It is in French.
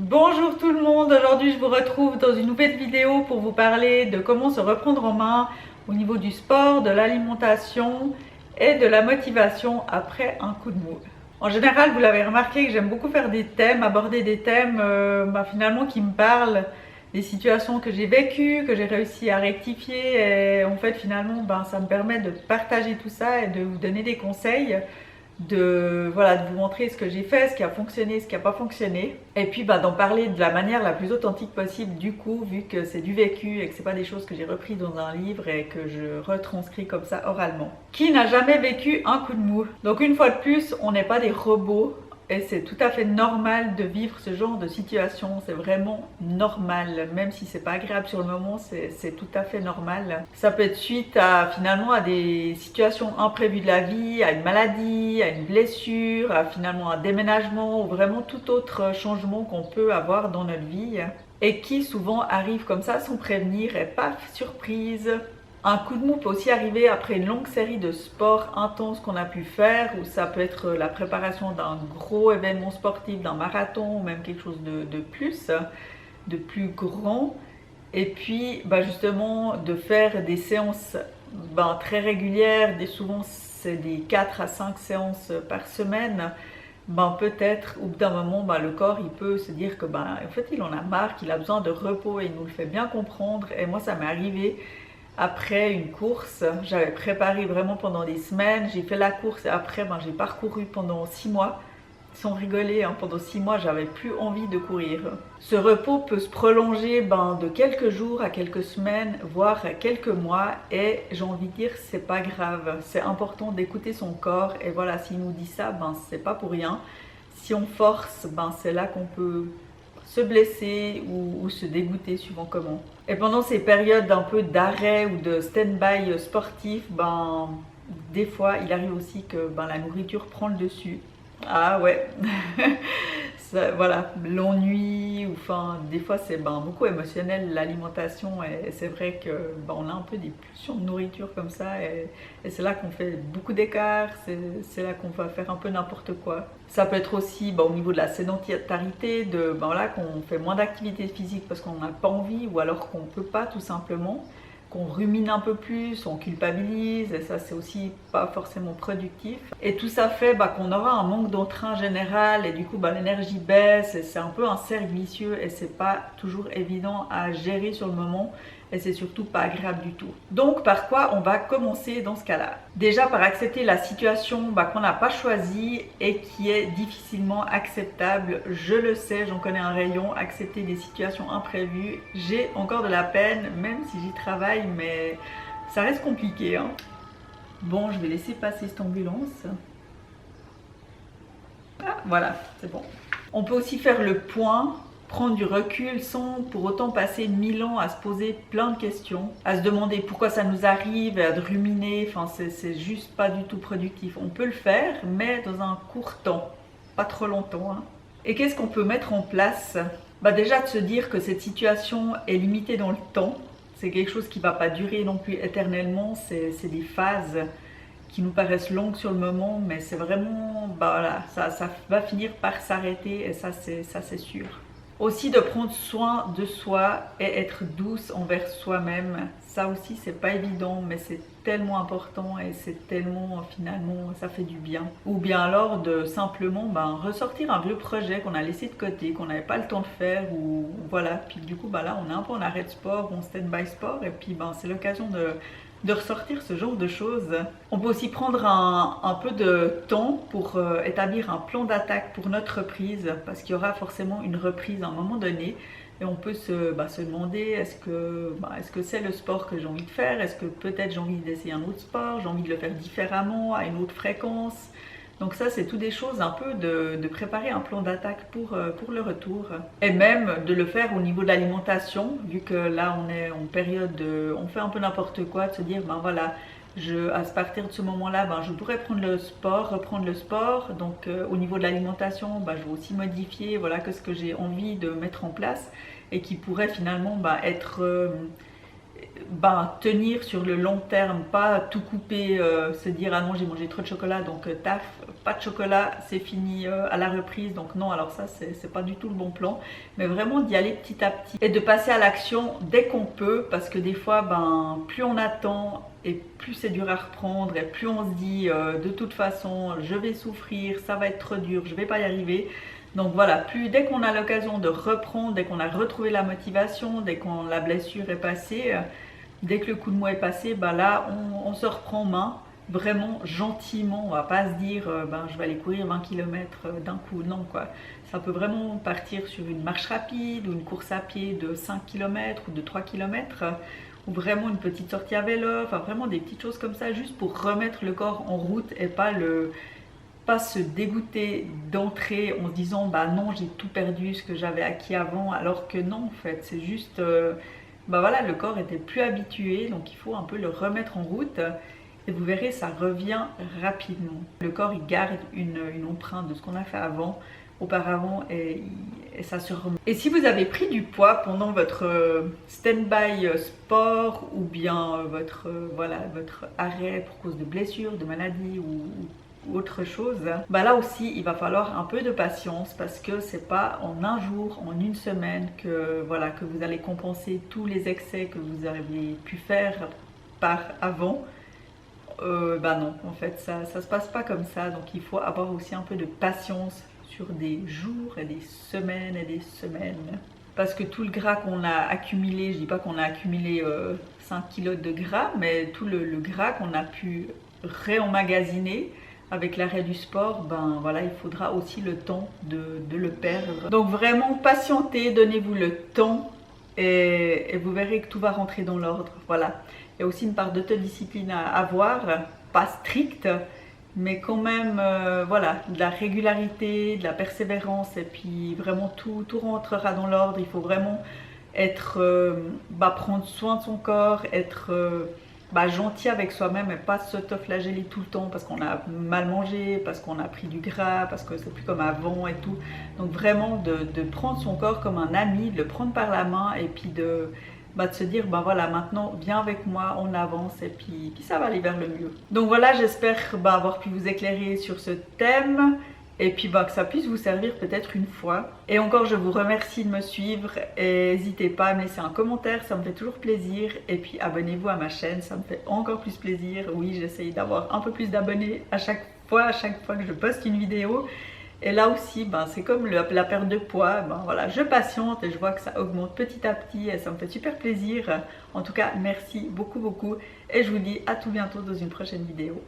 Bonjour tout le monde, aujourd'hui je vous retrouve dans une nouvelle vidéo pour vous parler de comment se reprendre en main au niveau du sport, de l'alimentation et de la motivation après un coup de mou. En général, vous l'avez remarqué que j'aime beaucoup faire des thèmes, aborder des thèmes finalement qui me parlent, des situations que j'ai vécues, que j'ai réussi à rectifier et en fait finalement ça me permet de partager tout ça et de vous donner des conseils de vous montrer ce que j'ai fait, ce qui a fonctionné, ce qui n'a pas fonctionné. Et puis d'en parler de la manière la plus authentique possible du coup, vu que c'est du vécu et que c'est pas des choses que j'ai repris dans un livre et que je retranscris comme ça oralement. Qui n'a jamais vécu un coup de mou? Donc une fois de plus, on n'est pas des robots. Et c'est tout à fait normal de vivre ce genre de situation, c'est vraiment normal, même si c'est pas agréable sur le moment, c'est tout à fait normal. Ça peut être suite à finalement à des situations imprévues de la vie, à une maladie, à une blessure, à finalement un déménagement ou vraiment tout autre changement qu'on peut avoir dans notre vie et qui souvent arrive comme ça sans prévenir et paf, surprise. Un coup de mou peut aussi arriver après une longue série de sports intenses qu'on a pu faire, ou ça peut être la préparation d'un gros événement sportif, d'un marathon, ou même quelque chose de plus grand. Et puis justement de faire des séances très régulières, souvent c'est des 4 à 5 séances par semaine. Peut-être au bout d'un moment le corps il peut se dire que en fait il en a marre, qu'il a besoin de repos et il nous le fait bien comprendre. Et moi ça m'est arrivé après une course, j'avais préparé vraiment pendant des semaines, j'ai fait la course et après j'ai parcouru pendant 6 mois. Sans rigoler, pendant 6 mois j'avais plus envie de courir. Ce repos peut se prolonger de quelques jours à quelques semaines, voire à quelques mois, et j'ai envie de dire c'est pas grave. C'est important d'écouter son corps, et voilà, s'il nous dit ça, c'est pas pour rien. Si on force, c'est là qu'on peut se blesser ou se dégoûter suivant comment. Et pendant ces périodes d'un peu d'arrêt ou de stand-by sportif, des fois il arrive aussi que la nourriture prend le dessus. Ah ouais, voilà, l'ennui, ou des fois c'est beaucoup émotionnel l'alimentation, et c'est vrai que on a un peu des pulsions de nourriture comme ça, et c'est là qu'on fait beaucoup d'écarts, c'est là qu'on va faire un peu n'importe quoi. Ça peut être aussi au niveau de la sédentarité, qu'on fait moins d'activité physique parce qu'on n'a pas envie, ou alors qu'on peut pas tout simplement, qu'on rumine un peu plus, on culpabilise, et ça c'est aussi pas forcément productif. Et tout ça fait qu'on aura un manque d'entrain général, et du coup l'énergie baisse, et c'est un peu un cercle vicieux, et c'est pas toujours évident à gérer sur le moment, et c'est surtout pas agréable du tout. Donc par quoi on va commencer dans ce cas-là? Déjà par accepter la situation qu'on n'a pas choisie et qui est difficilement acceptable. Je le sais, j'en connais un rayon. Accepter des situations imprévues, j'ai encore de la peine, même si j'y travaille, mais ça reste compliqué. Bon, je vais laisser passer cette ambulance. Ah, voilà, c'est bon. On peut aussi faire le point, prendre du recul sans pour autant passer 1000 ans à se poser plein de questions, à se demander pourquoi ça nous arrive, à ruminer. C'est juste pas du tout productif. On peut le faire, mais dans un court temps, pas trop longtemps. Et qu'est-ce qu'on peut mettre en place? Déjà de se dire que cette situation est limitée dans le temps. C'est quelque chose qui va pas durer non plus éternellement. C'est des phases qui nous paraissent longues sur le moment, mais c'est vraiment, ça va finir par s'arrêter, et ça c'est sûr. Aussi de prendre soin de soi et être douce envers soi-même. Ça aussi c'est pas évident, mais c'est tellement important, et c'est tellement finalement ça fait du bien. Ou bien alors de simplement ressortir un vieux projet qu'on a laissé de côté, qu'on n'avait pas le temps de faire, ou voilà. Puis du coup là on est un peu en arrêt de sport, on stand-by sport, et puis c'est l'occasion de ressortir ce genre de choses. On peut aussi prendre un peu de temps pour établir un plan d'attaque pour notre reprise, parce qu'il y aura forcément une reprise à un moment donné, et on peut se demander est-ce que c'est le sport que j'ai envie de faire, est-ce que peut-être j'ai envie d'essayer un autre sport, j'ai envie de le faire différemment, à une autre fréquence. Donc ça c'est tout des choses un peu de préparer un plan d'attaque pour le retour. Et même de le faire au niveau de l'alimentation, vu que là on est en période on fait un peu n'importe quoi, de se dire voilà, à partir de ce moment-là, je pourrais reprendre le sport. Donc au niveau de l'alimentation, je vais aussi modifier qu'est-ce que j'ai envie de mettre en place, et qui pourrait finalement être ben, tenir sur le long terme, pas tout couper, se dire ah non j'ai mangé trop de chocolat donc taf, pas de chocolat, c'est fini à la reprise, donc non, alors ça c'est pas du tout le bon plan, mais vraiment d'y aller petit à petit et de passer à l'action dès qu'on peut, parce que des fois ben plus on attend et plus c'est dur à reprendre et plus on se dit de toute façon je vais souffrir, ça va être trop dur, je vais pas y arriver. Donc voilà, plus dès qu'on a l'occasion de reprendre, dès qu'on a retrouvé la motivation, dès qu'on la blessure est passée, dès que le coup de mou est passé, bah là on se reprend en main, vraiment gentiment. On va pas se dire ben, je vais aller courir 20 km d'un coup, non quoi. Ça peut vraiment partir sur une marche rapide ou une course à pied de 5 km ou de 3 km, ou vraiment une petite sortie à vélo, enfin vraiment des petites choses comme ça, juste pour remettre le corps en route et pas se dégoûter d'entrer en se disant bah non j'ai tout perdu ce que j'avais acquis avant, alors que non en fait c'est juste bah voilà, le corps était plus habitué, donc il faut un peu le remettre en route et vous verrez ça revient rapidement. Le corps il garde une empreinte de ce qu'on a fait auparavant et ça se remet. Et si vous avez pris du poids pendant votre stand-by sport ou bien voilà, votre arrêt pour cause de blessure, de maladie ou autre chose, bah là aussi il va falloir un peu de patience, parce que c'est pas en un jour, en une semaine que voilà que vous allez compenser tous les excès que vous aviez pu faire par avant. Bah non, en fait ça se passe pas comme ça, donc il faut avoir aussi un peu de patience sur des jours et des semaines, parce que tout le gras qu'on a accumulé, je dis pas qu'on a accumulé 5 kilos de gras, mais tout le gras qu'on a pu réemmagasiner avec l'arrêt du sport, ben voilà, il faudra aussi le temps de le perdre. Donc vraiment patientez, donnez-vous le temps et vous verrez que tout va rentrer dans l'ordre. Voilà. Il y a aussi une part d'autodiscipline à avoir, pas stricte, mais quand même voilà, de la régularité, de la persévérance, et puis vraiment tout rentrera dans l'ordre. Il faut vraiment être, prendre soin de son corps, être gentil avec soi-même et pas s'autoflageller tout le temps parce qu'on a mal mangé, parce qu'on a pris du gras, parce que c'est plus comme avant et tout. Donc vraiment de prendre son corps comme un ami, de le prendre par la main et puis de se dire voilà, maintenant viens avec moi, on avance et puis ça va aller vers le mieux. Donc voilà, j'espère avoir pu vous éclairer sur ce thème et puis que ça puisse vous servir peut-être une fois. Et encore, je vous remercie de me suivre et n'hésitez pas à me laisser un commentaire, ça me fait toujours plaisir. Et puis abonnez-vous à ma chaîne, ça me fait encore plus plaisir. Oui, j'essaye d'avoir un peu plus d'abonnés à chaque fois que je poste une vidéo. Et là aussi, c'est comme la perte de poids, voilà, je patiente et je vois que ça augmente petit à petit et ça me fait super plaisir. En tout cas, merci beaucoup et je vous dis à tout bientôt dans une prochaine vidéo.